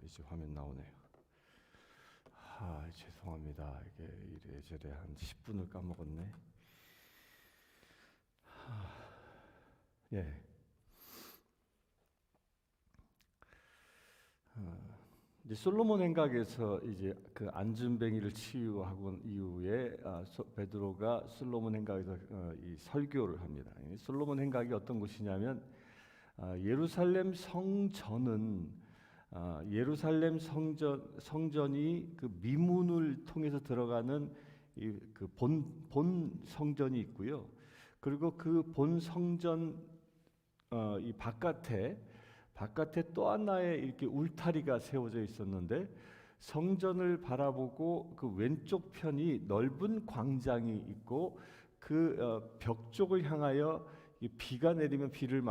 이제 화면 나오네요. 죄송합니다. 이게 이래저래 한 10분을 까먹었네. 예. 이제 솔로몬 행각에서 이제 그 안진뱅이를 치유하고 이후에 베드로가 솔로몬 행각에서 이 설교를 합니다. 솔로몬 행각이 어떤 곳이냐면 예루살렘 성전은 예루살렘 성전이 그 미문을 통해서 들어가는 그 본 성전이 있고요. 그리고 그 본 성전 이 바깥에 또 하나의 이렇게 울타리가 세워져 있었는데, 성전을 바라보고 그 왼쪽 편이 넓은 광장이 있고 그 벽 쪽을 향하여 비가 내리면 비를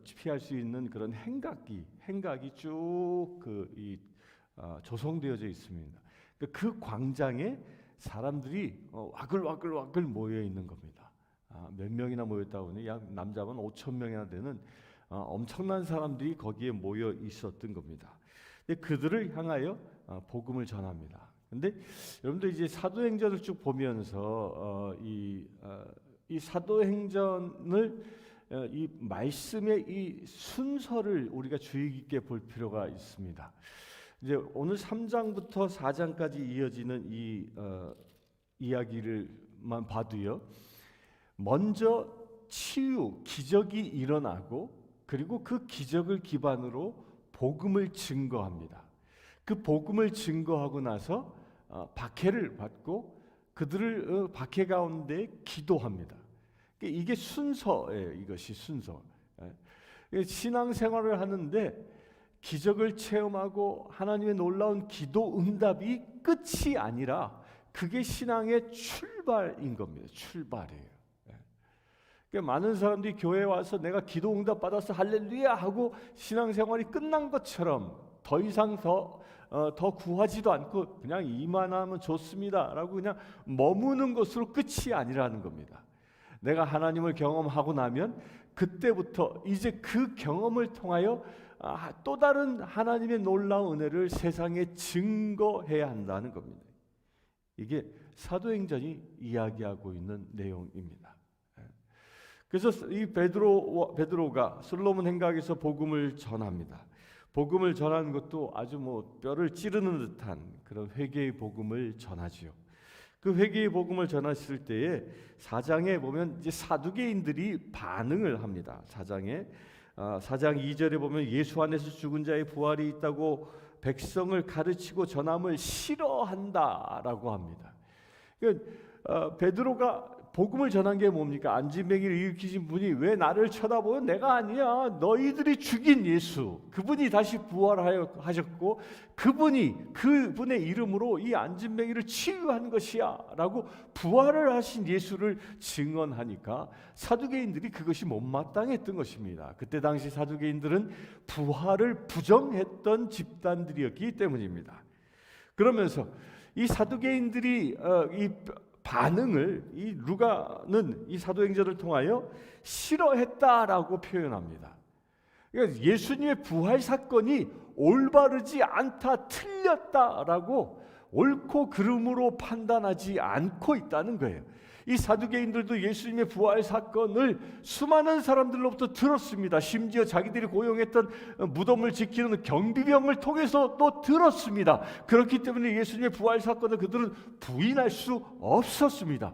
피할 수 있는 그런 행각이 쭉 조성되어져 있습니다. 그 광장에 사람들이 와글와글 모여 있는 겁니다. 몇 명이나 모였다 보니 약 남자만 5천 명이나 되는 엄청난 사람들이 거기에 모여 있었던 겁니다. 근데 그들을 향하여 복음을 전합니다. 근데 여러분들 이제 사도행전을 쭉 보면서 이 사도행전을 이 말씀의 이 순서를 우리가 주의 깊게 볼 필요가 있습니다. 이제 오늘 3장부터 4장까지 이어지는 이 이야기를만 봐도요, 먼저 기적이 일어나고, 그리고 그 기적을 기반으로 복음을 증거합니다. 그 복음을 증거하고 나서 박해를 받고 그들을 박해 가운데 기도합니다. 이게 순서예요. 이것이 순서. 신앙생활을 하는데 기적을 체험하고 하나님의 놀라운 기도 응답이 끝이 아니라 그게 신앙의 출발인 겁니다. 출발이에요. 많은 사람들이 교회에 와서 내가 기도 응답 받아서 할렐루야 하고 신앙생활이 끝난 것처럼 더 이상 더 구하지도 않고 그냥 이만하면 좋습니다 라고 그냥 머무는 것으로 끝이 아니라는 겁니다. 내가 하나님을 경험하고 나면 그때부터 이제 그 경험을 통하여 또 다른 하나님의 놀라운 은혜를 세상에 증거해야 한다는 겁니다. 이게 사도행전이 이야기하고 있는 내용입니다. 그래서 이 베드로가 솔로몬 행각에서 복음을 전합니다. 복음을 전하는 것도 아주 뼈를 찌르는 듯한 그런 회개의 복음을 전하지요. 그 회개의 복음을 전했을 때에 4장에 보면 이제 사두개인들이 반응을 합니다. 4장 2절에 보면 예수 안에서 죽은 자의 부활이 있다고 백성을 가르치고 전함을 싫어한다라고 합니다. 그러니까 베드로가 복음을 전한 게 뭡니까? 안진뱅이를 일으키신 분이 왜 나를 쳐다보면 내가 아니야, 너희들이 죽인 예수, 그분이 다시 부활하셨고 그분의 이름으로 이 안진뱅이를 치유한 것이야 라고 부활을 하신 예수를 증언하니까 사두개인들이 그것이 못마땅했던 것입니다. 그때 당시 사두개인들은 부활을 부정했던 집단들이었기 때문입니다. 그러면서 이 사두개인들이 이 반응을 이 루가는 이 사도행전을 통하여 싫어했다라고 표현합니다. 그러니까 예수님의 부활 사건이 올바르지 않다, 틀렸다라고 옳고 그름으로 판단하지 않고 있다는 거예요. 이 사두개인들도 예수님의 부활 사건을 수많은 사람들로부터 들었습니다. 심지어 자기들이 고용했던 무덤을 지키는 경비병을 통해서 또 들었습니다. 그렇기 때문에 예수님의 부활 사건을 그들은 부인할 수 없었습니다.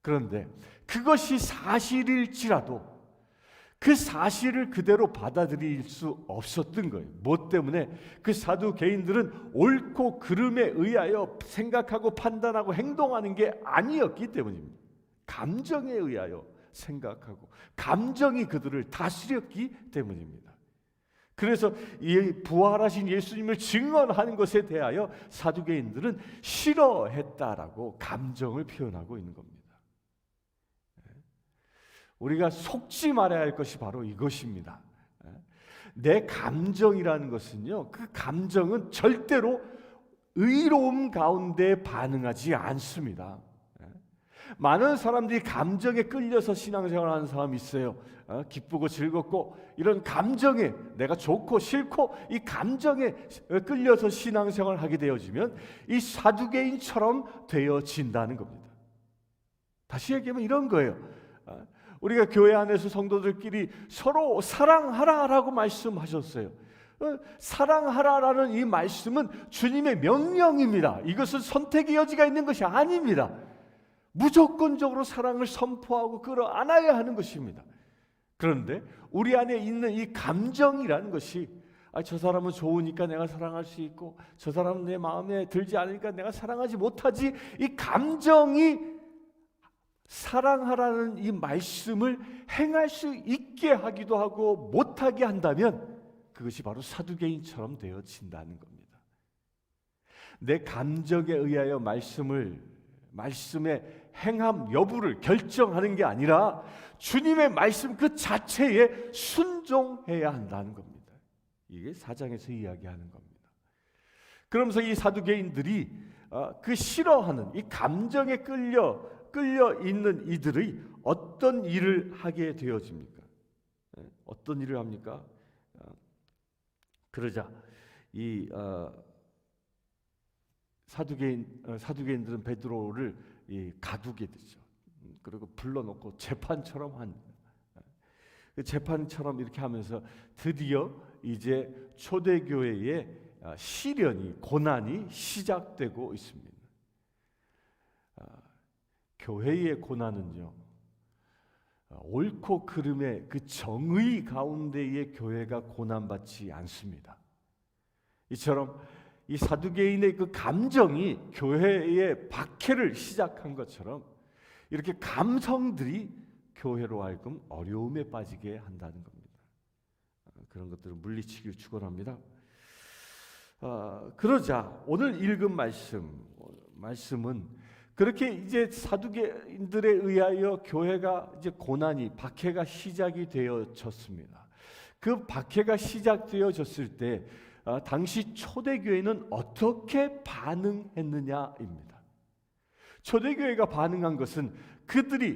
그런데 그것이 사실일지라도 그 사실을 그대로 받아들일 수 없었던 거예요. 뭐 때문에? 그 사두개인들은 옳고 그름에 의하여 생각하고 판단하고 행동하는 게 아니었기 때문입니다. 감정에 의하여 생각하고 감정이 그들을 다스렸기 때문입니다. 그래서 이 부활하신 예수님을 증언하는 것에 대하여 사두개인들은 싫어했다라고 감정을 표현하고 있는 겁니다. 우리가 속지 말아야 할 것이 바로 이것입니다. 내 감정이라는 것은요, 그 감정은 절대로 의로움 가운데 반응하지 않습니다. 많은 사람들이 감정에 끌려서 신앙생활하는 사람이 있어요. 기쁘고 즐겁고 이런 감정에, 내가 좋고 싫고 이 감정에 끌려서 신앙생활을 하게 되어지면 이 사두개인처럼 되어진다는 겁니다. 다시 얘기하면 이런 거예요. 우리가 교회 안에서 성도들끼리 서로 사랑하라라고 말씀하셨어요. 사랑하라라는 이 말씀은 주님의 명령입니다. 이것은 선택의 여지가 있는 것이 아닙니다. 무조건적으로 사랑을 선포하고 끌어안아야 하는 것입니다. 그런데 우리 안에 있는 이 감정이라는 것이 저 사람은 좋으니까 내가 사랑할 수 있고 저 사람은 내 마음에 들지 않으니까 내가 사랑하지 못하지, 이 감정이 사랑하라는 이 말씀을 행할 수 있게 하기도 하고 못하게 한다면 그것이 바로 사두개인처럼 되어진다는 겁니다. 내 감정에 의하여 말씀의 행함 여부를 결정하는 게 아니라 주님의 말씀 그 자체에 순종해야 한다는 겁니다. 이게 4장에서 이야기하는 겁니다. 그러면서 이 사두개인들이 그 싫어하는 이 감정에 끌려 있는 이들의 어떤 일을 하게 되어집니까? 어떤 일을 합니까? 그러자 이 사두개인들은 베드로를 가두게 되죠. 그리고 불러놓고 재판처럼 재판처럼 이렇게 하면서 드디어 이제 초대교회의 시련이, 고난이 시작되고 있습니다. 교회의 고난은요, 옳고 그름의 그 정의 가운데의 교회가 고난받지 않습니다. 이처럼 이 사두개인의 그 감정이 교회의 박해를 시작한 것처럼 이렇게 감성들이 교회로 하여금 어려움에 빠지게 한다는 겁니다. 그런 것들을 물리치기를 축원합니다. 그러자 오늘 읽은 말씀은 그렇게 이제 사두개인들에 의하여 교회가 이제 고난이, 박해가 시작이 되어졌습니다. 그 박해가 시작되어졌을 때 당시 초대교회는 어떻게 반응했느냐입니다. 초대교회가 반응한 것은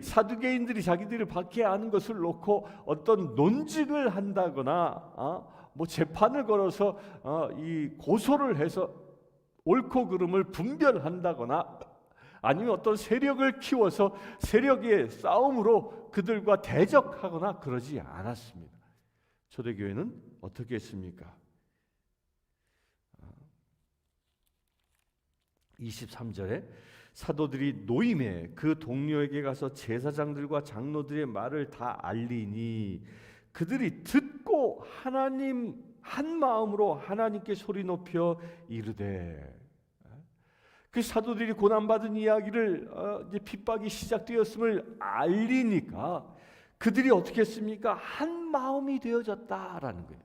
사두개인들이 자기들을 박해하는 것을 놓고 어떤 논증을 한다거나 뭐 재판을 걸어서 이 고소를 해서 옳고 그름을 분별한다거나 아니면 어떤 세력을 키워서 세력의 싸움으로 그들과 대적하거나 그러지 않았습니다. 초대교회는 어떻게 했습니까? 23절에 사도들이 노임에 그 동료에게 가서 제사장들과 장로들의 말을 다 알리니 그들이 듣고 하나님 한 마음으로 하나님께 소리 높여 이르되, 그 사도들이 고난받은 이야기를 이제 핍박이 시작되었음을 알리니까 그들이 어떻게 했습니까? 한 마음이 되어졌다라는 거예요.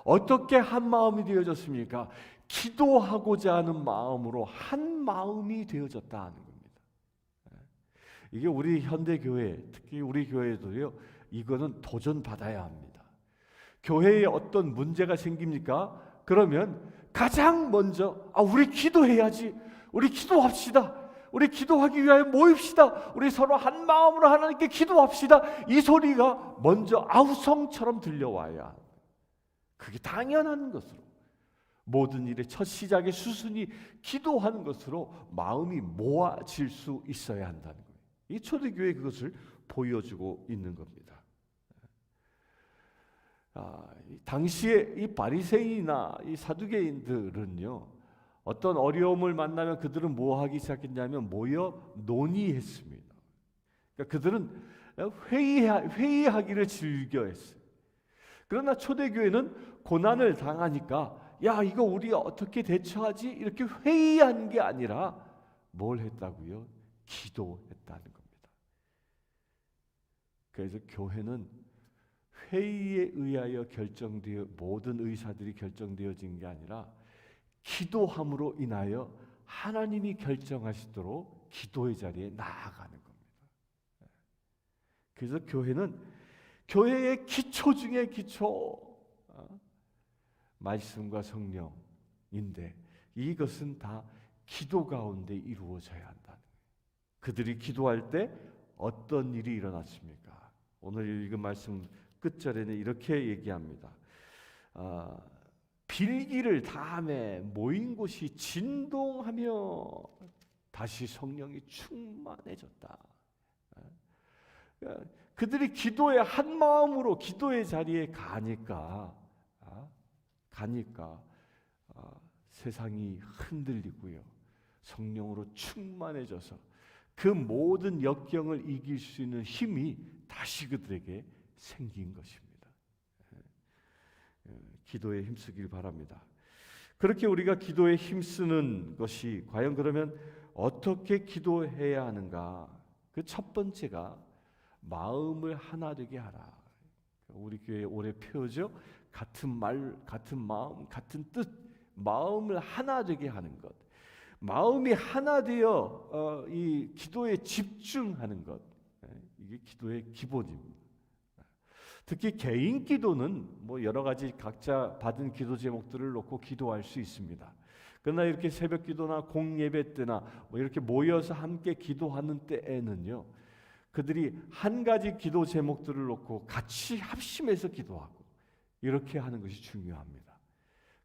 어떻게 한 마음이 되어졌습니까? 기도하고자 하는 마음으로 한 마음이 되어졌다는 겁니다. 이게 우리 현대 교회, 특히 우리 교회도요, 이거는 도전받아야 합니다. 교회에 어떤 문제가 생깁니까? 그러면 가장 먼저 우리 기도해야지. 우리 기도합시다. 우리 기도하기 위하여 모입시다. 우리 서로 한 마음으로 하나님께 기도합시다. 이 소리가 먼저 아우성처럼 들려와야, 그게 당연한 것으로, 모든 일의 첫 시작의 수순이 기도하는 것으로 마음이 모아질 수 있어야 한다는 거예요. 이 초대교회 그것을 보여주고 있는 겁니다. 당시에 이 바리새인이나 이 사두개인들은요, 어떤 어려움을 만나면 그들은 뭐 하기 시작했냐면 모여 논의했습니다. 그러니까 그들은 회의하기를 즐겨했어요. 그러나 초대교회는 고난을 당하니까 이거 우리 어떻게 대처하지? 이렇게 회의한 게 아니라 뭘 했다고요? 기도했다는 겁니다. 그래서 교회는 회의에 의하여 모든 의사들이 결정되어진 게 아니라 기도함으로 인하여 하나님이 결정하시도록 기도의 자리에 나아가는 겁니다. 그래서 교회는 교회의 기초 중에 기초, 말씀과 성령인데 이것은 다 기도 가운데 이루어져야 한다는 거예요. 그들이 기도할 때 어떤 일이 일어났습니까? 오늘 읽은 말씀 끝절에는 이렇게 얘기합니다. 빌기를 다함에 모인 곳이 진동하며 다시 성령이 충만해졌다. 그들이 기도의 한 마음으로 기도의 자리에 가니까 세상이 흔들리고요. 성령으로 충만해져서 그 모든 역경을 이길 수 있는 힘이 다시 그들에게 생긴 것입니다. 기도에 힘쓰길 바랍니다. 그렇게 우리가 기도에 힘쓰는 것이 과연 그러면 어떻게 기도해야 하는가? 그 첫 번째가 마음을 하나 되게 하라. 우리 교회 올해 표죠. 같은 말, 같은 마음, 같은 뜻, 마음을 하나 되게 하는 것. 마음이 하나 되어 이 기도에 집중하는 것. 이게 기도의 기본입니다. 특히 개인 기도는 뭐 여러 가지 각자 받은 기도 제목들을 놓고 기도할 수 있습니다. 그러나 이렇게 새벽 기도나 공예배 때나 뭐 이렇게 모여서 함께 기도하는 때에는요, 그들이 한 가지 기도 제목들을 놓고 같이 합심해서 기도하고 이렇게 하는 것이 중요합니다.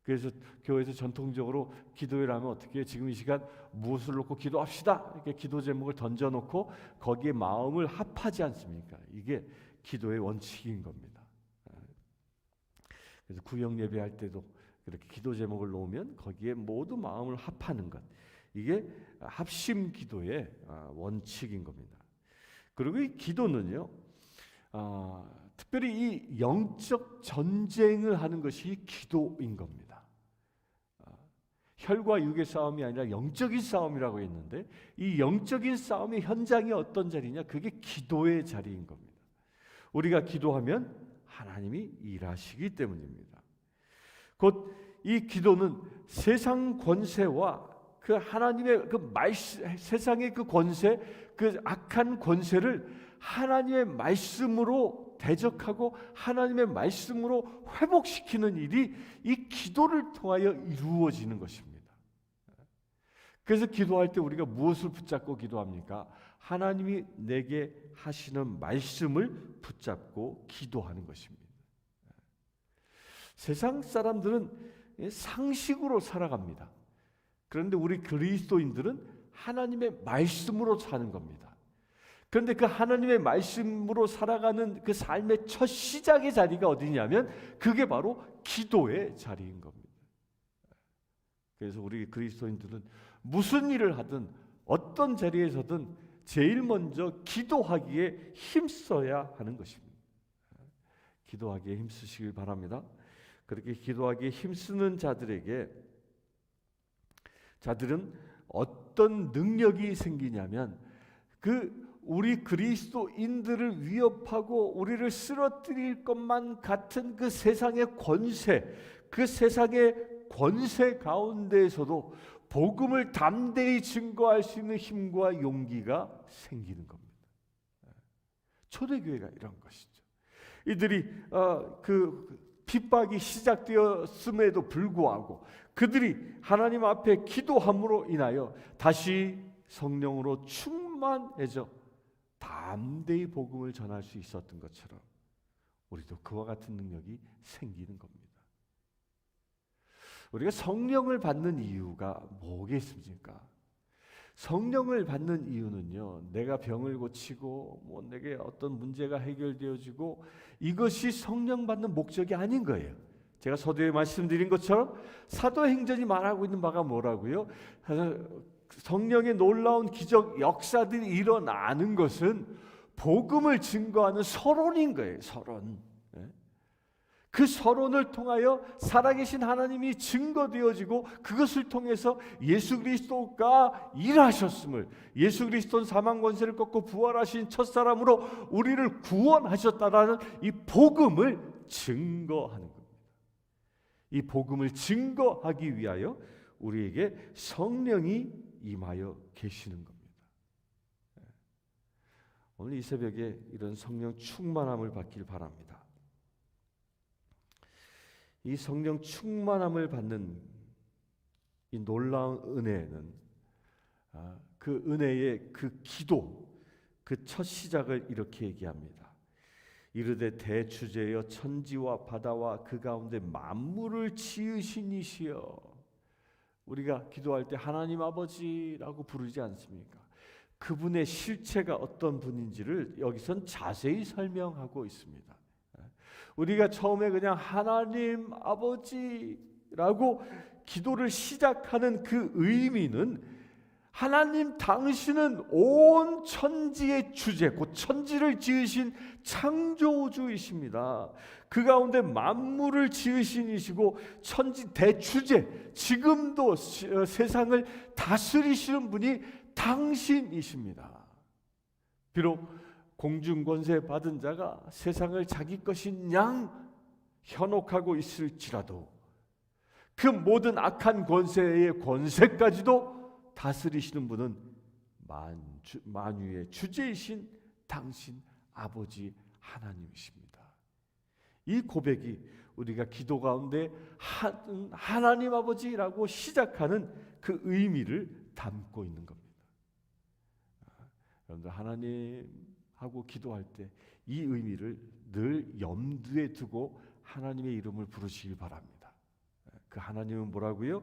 그래서 교회에서 전통적으로 기도를 하면 어떻게 해요? 지금 이 시간 무엇을 놓고 기도합시다. 이렇게 기도 제목을 던져놓고 거기에 마음을 합하지 않습니까? 이게 기도의 원칙인 겁니다. 그래서 구역 예배할 때도 그렇게 기도 제목을 놓으면 거기에 모두 마음을 합하는 것. 이게 합심 기도의 원칙인 겁니다. 그리고 이 기도는요, 특별히 이 영적 전쟁을 하는 것이 기도인 겁니다. 혈과 육의 싸움이 아니라 영적인 싸움이라고 했는데 이 영적인 싸움의 현장이 어떤 자리냐? 그게 기도의 자리인 겁니다. 우리가 기도하면 하나님이 일하시기 때문입니다. 곧 이 기도는 세상 권세와 그 하나님의 그 세상의 그 권세, 그 악한 권세를 하나님의 말씀으로 대적하고 하나님의 말씀으로 회복시키는 일이 이 기도를 통하여 이루어지는 것입니다. 그래서 기도할 때 우리가 무엇을 붙잡고 기도합니까? 하나님이 내게 하시는 말씀을 붙잡고 기도하는 것입니다. 세상 사람들은 상식으로 살아갑니다. 그런데 우리 그리스도인들은 하나님의 말씀으로 사는 겁니다. 그런데 그 하나님의 말씀으로 살아가는 그 삶의 첫 시작의 자리가 어디냐면 그게 바로 기도의 자리인 겁니다. 그래서 우리 그리스도인들은 무슨 일을 하든 어떤 자리에서든 제일 먼저 기도하기에 힘써야 하는 것입니다. 기도하기에 힘쓰시길 바랍니다. 그렇게 기도하기에 힘쓰는 자들은 어떤 능력이 생기냐면 우리 그리스도인들을 위협하고 우리를 쓰러뜨릴 것만 같은 그 세상의 권세 가운데에서도 복음을 담대히 증거할 수 있는 힘과 용기가 생기는 겁니다. 초대교회가 이런 것이죠. 이들이 핍박이 시작되었음에도 불구하고 그들이 하나님 앞에 기도함으로 인하여 다시 성령으로 충만해져 담대히 복음을 전할 수 있었던 것처럼 우리도 그와 같은 능력이 생기는 겁니다. 우리가 성령을 받는 이유가 뭐겠습니까? 성령을 받는 이유는요, 내가 병을 고치고 내게 어떤 문제가 해결되어지고 이것이 성령 받는 목적이 아닌 거예요. 제가 서두에 말씀드린 것처럼 사도행전이 말하고 있는 바가 뭐라고요? 성령의 놀라운 기적 역사들이 일어나는 것은 복음을 증거하는 서론인 거예요. 서론. 그 서론을 통하여 살아계신 하나님이 증거되어지고 그것을 통해서 예수 그리스도가 일하셨음을, 예수 그리스도는 사망 권세를 꺾고 부활하신 첫사람으로 우리를 구원하셨다라는 이 복음을 증거하는 겁니다. 이 복음을 증거하기 위하여 우리에게 성령이 임하여 계시는 겁니다. 오늘 이 새벽에 이런 성령 충만함을 받길 바랍니다. 이 성령 충만함을 받는 이 놀라운 은혜는 그 은혜의 그 기도, 그 첫 시작을 이렇게 얘기합니다. 이르되 대주제여 천지와 바다와 그 가운데 만물을 지으신 이시여. 우리가 기도할 때 하나님 아버지라고 부르지 않습니까? 그분의 실체가 어떤 분인지를 여기선 자세히 설명하고 있습니다. 우리가 처음에 그냥 하나님 아버지라고 기도를 시작하는 그 의미는 하나님 당신은 온 천지의 주제, 곧 천지를 지으신 창조주이십니다. 그 가운데 만물을 지으신 이시고 천지 대주제, 지금도 세상을 다스리시는 분이 당신이십니다. 비록 공중권세 받은 자가 세상을 자기 것인 양 현혹하고 있을지라도 그 모든 악한 권세의 권세까지도 다스리시는 분은 만유의 주제이신 당신 아버지 하나님이십니다. 이 고백이 우리가 기도 가운데 하나님 아버지라고 시작하는 그 의미를 담고 있는 겁니다. 여러분들 하나님하고 기도할 때 이 의미를 늘 염두에 두고 하나님의 이름을 부르시길 바랍니다. 그 하나님은 뭐라고요?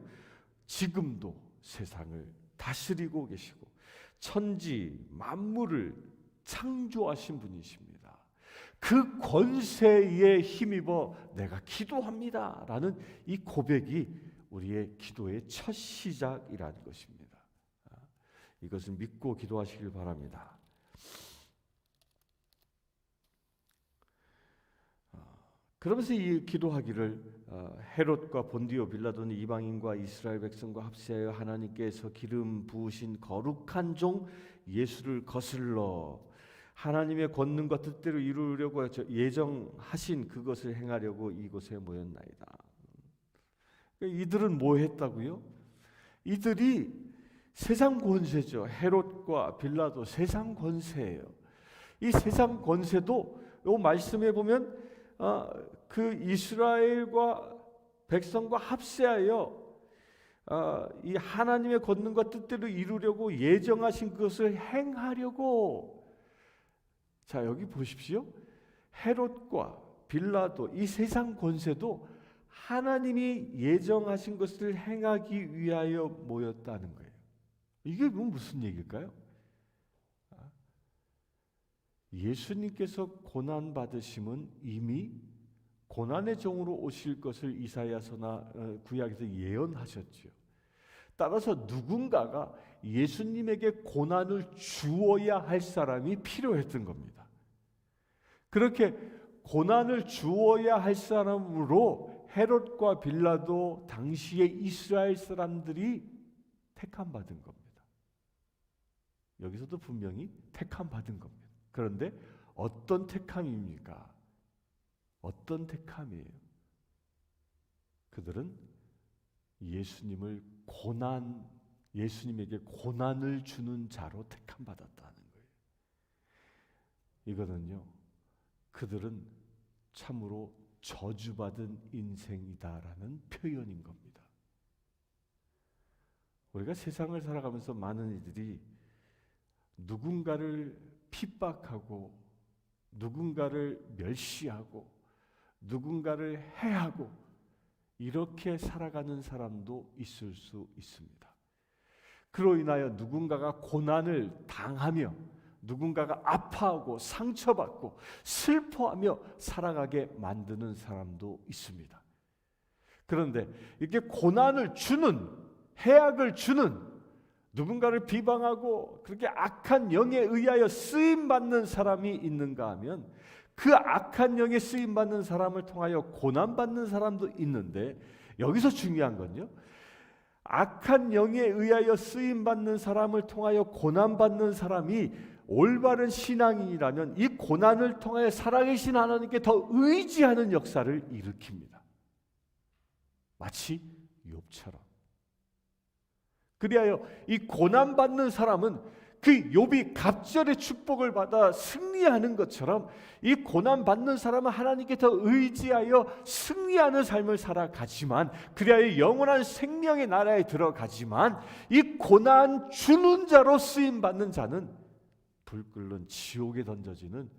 지금도 세상을 다스리고 계시고 천지 만물을 창조하신 분이십니다. 그 권세에 힘입어 내가 기도합니다 라는 이 고백이 우리의 기도의 첫 시작이라는 것입니다. 이것을 믿고 기도하시길 바랍니다. 그러면서 이 기도하기를 헤롯과 본디오 빌라도는 이방인과 이스라엘 백성과 합세하여 하나님께서 기름 부으신 거룩한 종 예수를 거슬러 하나님의 권능과 뜻대로 이루려고 예정하신 그것을 행하려고 이곳에 모였나이다. 이들은 뭐 했다고요? 이들이 세상 권세죠. 헤롯과 빌라도 세상 권세예요. 이 세상 권세도 이 말씀에 보면 그 이스라엘과 백성과 합세하여 이 하나님의 권능과 뜻대로 이루려고 예정하신 그것을 행하려고. 자, 여기 보십시오. 헤롯과 빌라도 이 세상 권세도 하나님이 예정하신 것을 행하기 위하여 모였다는 거예요. 이게 무슨 얘기일까요? 예수님께서 고난 받으심은 이미 고난의 종으로 오실 것을 이사야서나 구약에서 예언하셨죠. 따라서 누군가가 예수님에게 고난을 주어야 할 사람이 필요했던 겁니다. 그렇게 고난을 주어야 할 사람으로 헤롯과 빌라도 당시의 이스라엘 사람들이 택함 받은 겁니다. 여기서도 분명히 택함 받은 겁니다. 그런데 어떤 택함입니까? 어떤 택함이에요? 그들은 예수님에게 고난을 주는 자로 택함 받았다는 거예요. 이거는요, 그들은 참으로 저주받은 인생이다라는 표현인 겁니다. 우리가 세상을 살아가면서 많은 이들이 누군가를 핍박하고 누군가를 멸시하고 누군가를 해하고 이렇게 살아가는 사람도 있을 수 있습니다. 그로 인하여 누군가가 고난을 당하며 누군가가 아파하고 상처받고 슬퍼하며 살아가게 만드는 사람도 있습니다. 그런데 이렇게 고난을 주는, 해악을 주는, 누군가를 비방하고 그렇게 악한 영에 의하여 쓰임받는 사람이 있는가 하면 그 악한 영에 쓰임받는 사람을 통하여 고난받는 사람도 있는데, 여기서 중요한 건요, 악한 영에 의하여 쓰임받는 사람을 통하여 고난받는 사람이 올바른 신앙인이라면 이 고난을 통하여 살아계신 하나님께 더 의지하는 역사를 일으킵니다. 마치 욥처럼. 그리하여 이 고난받는 사람은 그 욥이 갑절의 축복을 받아 승리하는 것처럼 이 고난 받는 사람은 하나님께 더 의지하여 승리하는 삶을 살아가지만, 그리하여 영원한 생명의 나라에 들어가지만, 이 고난 주는 자로 쓰임 받는 자는 불 끓는 지옥에 던져지는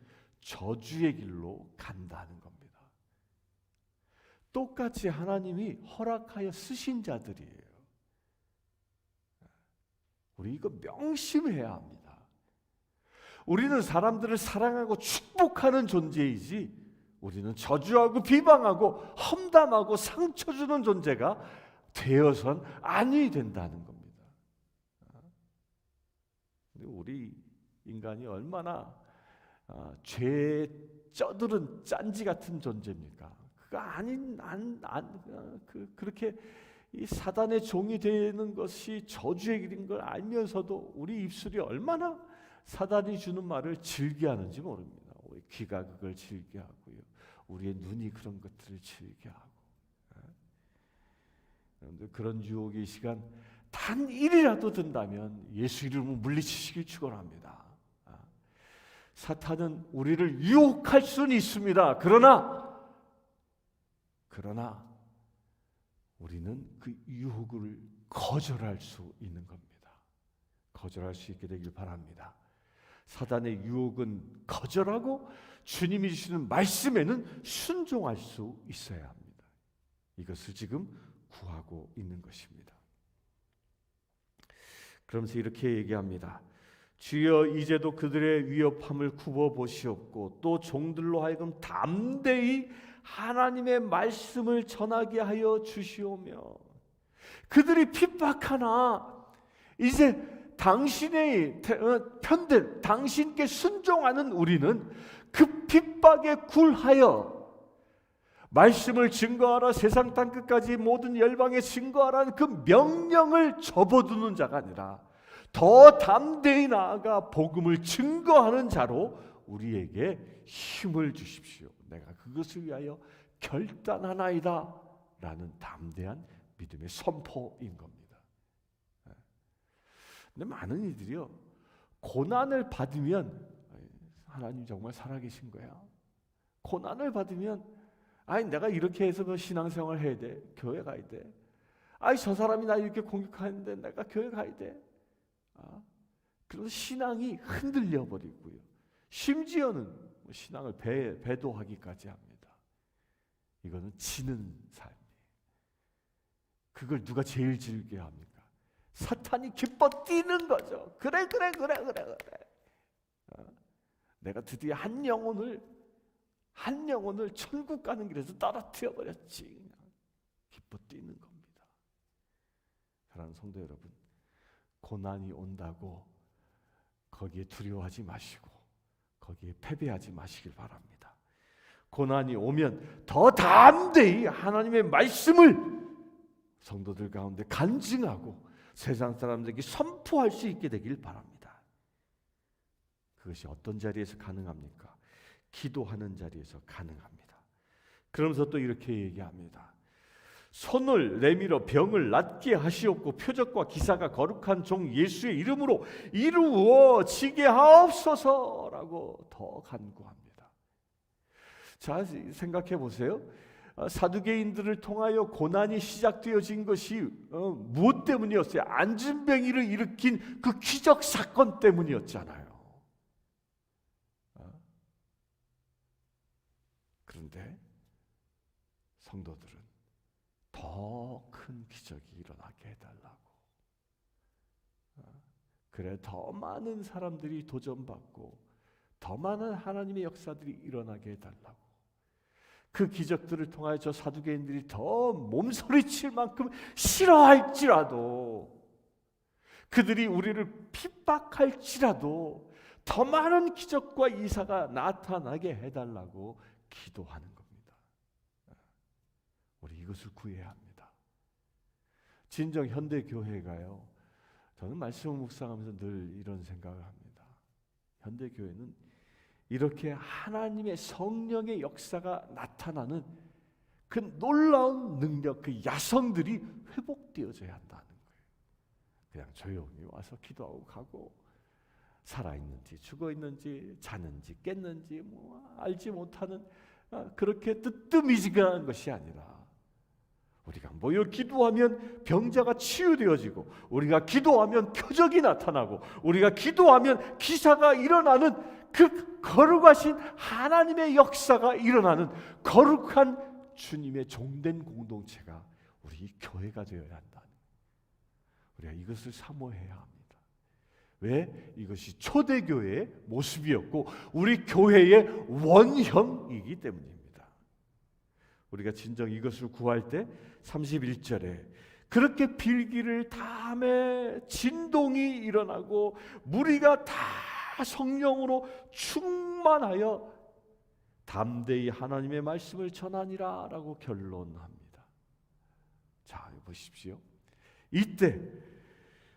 저주의 길로 간다는 겁니다. 똑같이 하나님이 허락하여 쓰신 자들이에요. 우리 이거 명심해야 합니다. 우리는 사람들을 사랑하고 축복하는 존재이지, 우리는 저주하고 비방하고 험담하고 상처 주는 존재가 되어선 아니 된다는 겁니다. 우리 인간이 얼마나 죄에 쩌들은 짠지 같은 존재입니까? 그거 그렇게 이 사단의 종이 되는 것이 저주의 길인 걸 알면서도 우리 입술이 얼마나 사단이 주는 말을 즐겨하는지 모릅니다. 우리 귀가 그걸 즐겨하고요, 우리의 눈이 그런 것들을 즐겨하고. 여러분들, 그런 유혹이 이 시간 단 1이라도 든다면 예수 이름으로 물리치시길 축원합니다. 사탄은 우리를 유혹할 수는 있습니다. 그러나 우리는 그 유혹을 거절할 수 있는 겁니다. 거절할 수 있게 되길 바랍니다. 사단의 유혹은 거절하고 주님이 주시는 말씀에는 순종할 수 있어야 합니다. 이것을 지금 구하고 있는 것입니다. 그러면서 이렇게 얘기합니다. 주여, 이제도 그들의 위협함을 굽어 보시옵고 또 종들로 하여금 담대히 하나님의 말씀을 전하게 하여 주시오며, 그들이 핍박하나 이제 당신의 편들, 당신께 순종하는 우리는 그 핍박에 굴하여 말씀을 증거하라, 세상 땅끝까지 모든 열방에 증거하라는 그 명령을 접어두는 자가 아니라 더 담대히 나아가 복음을 증거하는 자로 우리에게 힘을 주십시오. 내가 그것을 위하여 결단하나이다 라는 담대한 믿음의 선포인 겁니다. 근데 많은 이들이요, 고난을 받으면 하나님 정말 살아계신 거야. 고난을 받으면 내가 이렇게 해서 뭐 신앙생활 해야 돼, 교회 가야 돼. 저 사람이 나 이렇게 공격하는데 내가 교회 가야 돼. 그래서 신앙이 흔들려 버리고요, 심지어는 신앙을 배도하기까지 합니다. 이거는 지는 삶이에요. 그걸 누가 제일 즐겨합니까? 사탄이 기뻐 뛰는 거죠. 그래. 내가 드디어 한 영혼을 천국 가는 길에서 떨어뜨려 버렸지. 기뻐 뛰는 겁니다. 사랑하는 성도 여러분, 고난이 온다고 거기에 두려워하지 마시고 거기에 패배하지 마시길 바랍니다. 고난이 오면 더 담대히 하나님의 말씀을 성도들 가운데 간증하고 세상 사람들에게 선포할 수 있게 되길 바랍니다. 그것이 어떤 자리에서 가능합니까? 기도하는 자리에서 가능합니다. 그러면서 또 이렇게 얘기합니다. 손을 내밀어 병을 낫게 하시옵고 표적과 기사가 거룩한 종 예수의 이름으로 이루어지게 하옵소서라고 더 간구합니다. 자, 생각해 보세요. 사두개인들을 통하여 고난이 시작되어진 것이 무엇 때문이었어요? 안진뱅이를 일으킨 그 기적 사건 때문이었잖아요. 그런데 성도들은 더 큰 기적이 일어나게 해달라고, 그래 더 많은 사람들이 도전받고 더 많은 하나님의 역사들이 일어나게 해달라고, 그 기적들을 통하여 저 사두개인들이 더 몸소리칠 만큼 싫어할지라도, 그들이 우리를 핍박할지라도 더 많은 기적과 이사가 나타나게 해달라고 기도하는 겁니다. 우리 이것을 구해야 합니다. 진정 현대 교회가요, 저는 말씀을 묵상하면서 늘 이런 생각을 합니다. 현대 교회는 이렇게 하나님의 성령의 역사가 나타나는 그 놀라운 능력, 그 야성들이 회복되어져야 한다는 거예요. 그냥 조용히 와서 기도하고 가고 살아있는지 죽어있는지 자는지 깼는지 알지 못하는 그렇게 뜨뜻미지근한 것이 아니라 우리가 모여 기도하면 병자가 치유되어지고, 우리가 기도하면 표적이 나타나고, 우리가 기도하면 기사가 일어나는 그 거룩하신 하나님의 역사가 일어나는 거룩한 주님의 종된 공동체가 우리 교회가 되어야 한다. 우리가 이것을 사모해야 합니다. 왜? 이것이 초대교회의 모습이었고 우리 교회의 원형이기 때문입니다. 우리가 진정 이것을 구할 때 31절에 그렇게 빌기를 다음에 진동이 일어나고 무리가 다 성령으로 충만하여 담대히 하나님의 말씀을 전하니라 라고 결론합니다. 자, 보십시오. 이때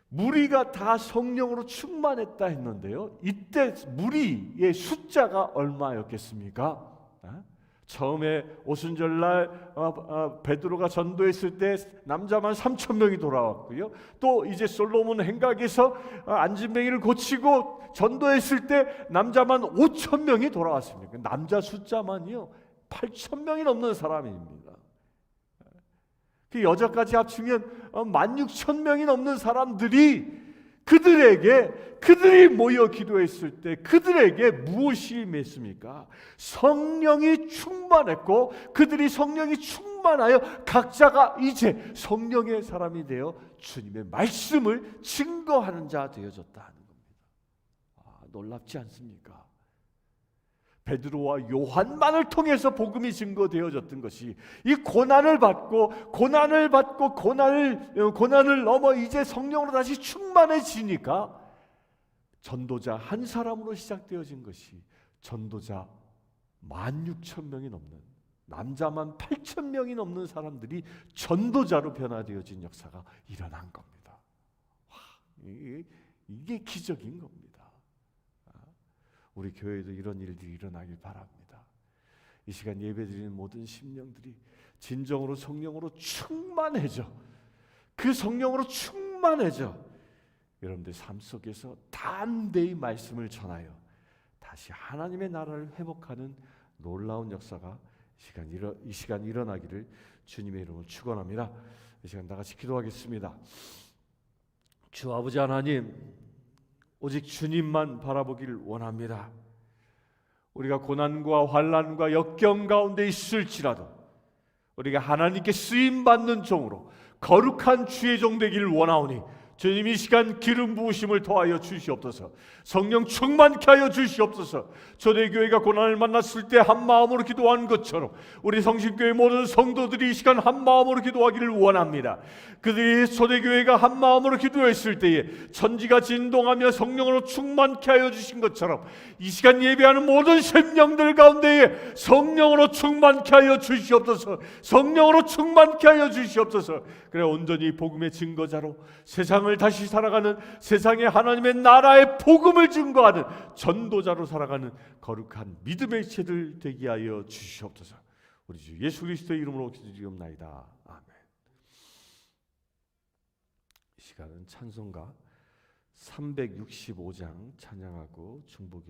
무리가 다 성령으로 충만했다 했는데요, 이때 무리의 숫자가 얼마였겠습니까? 처음에 오순절날 베드로가 전도했을 때 남자만 3,000명이 돌아왔고요. 또 이제 솔로몬 행각에서 안진뱅이를 고치고 전도했을 때 남자만 5,000명이 돌아왔습니다. 남자 숫자만요 8,000명이 넘는 사람입니다. 그 여자까지 합치면 16,000명이 넘는 사람들이 그들이 모여 기도했을 때 그들에게 무엇이 임했습니까? 성령이 충만했고 그들이 성령이 충만하여 각자가 이제 성령의 사람이 되어 주님의 말씀을 증거하는 자 되어졌다 하는 겁니다. 놀랍지 않습니까? 베드로와 요한만을 통해서 복음이 증거되어졌던 것이 이 고난을 받고 고난을 넘어 이제 성령으로 다시 충만해지니까 전도자 한 사람으로 시작되어진 것이 전도자 16,000명이 넘는, 남자만 8,000명이 넘는 사람들이 전도자로 변화되어진 역사가 일어난 겁니다. 이게 기적인 겁니다. 우리 교회에도 이런 일들이 일어나길 바랍니다. 이 시간 예배드리는 모든 심령들이 진정으로 성령으로 충만해져, 그 성령으로 충만해져 여러분들 삶 속에서 담대히 말씀을 전하여 다시 하나님의 나라를 회복하는 놀라운 역사가 이 시간 일어나기를 주님의 이름으로 축원합니다. 이 시간 다 같이 기도하겠습니다. 주 아버지 하나님, 오직 주님만 바라보기를 원합니다. 우리가 고난과 환난과 역경 가운데 있을지라도 우리가 하나님께 쓰임받는 종으로 거룩한 주의 종 되기를 원하오니 주님 이 시간 기름 부으심을 더하여 주시옵소서. 성령 충만케 하여 주시옵소서. 초대교회가 고난을 만났을 때 한 마음으로 기도한 것처럼 우리 성신교회 모든 성도들이 이 시간 한 마음으로 기도하기를 원합니다. 그들이 초대교회가 한 마음으로 기도했을 때에 천지가 진동하며 성령으로 충만케 하여 주신 것처럼 이 시간 예배하는 모든 심령들 가운데에 성령으로 충만케 하여 주시옵소서. 성령으로 충만케 하여 주시옵소서. 그래 온전히 복음의 증거자로 세상을 다시 살아가는, 세상에 하나님의 나라의 복음을 증거하는 전도자로 살아가는 거룩한 믿음의 체들 되게 하여 주시옵소서. 우리 주 예수 그리스도의 이름으로 기도드리옵나이다. 아멘. 이 시간은 찬송가 365장 찬양하고 중보기도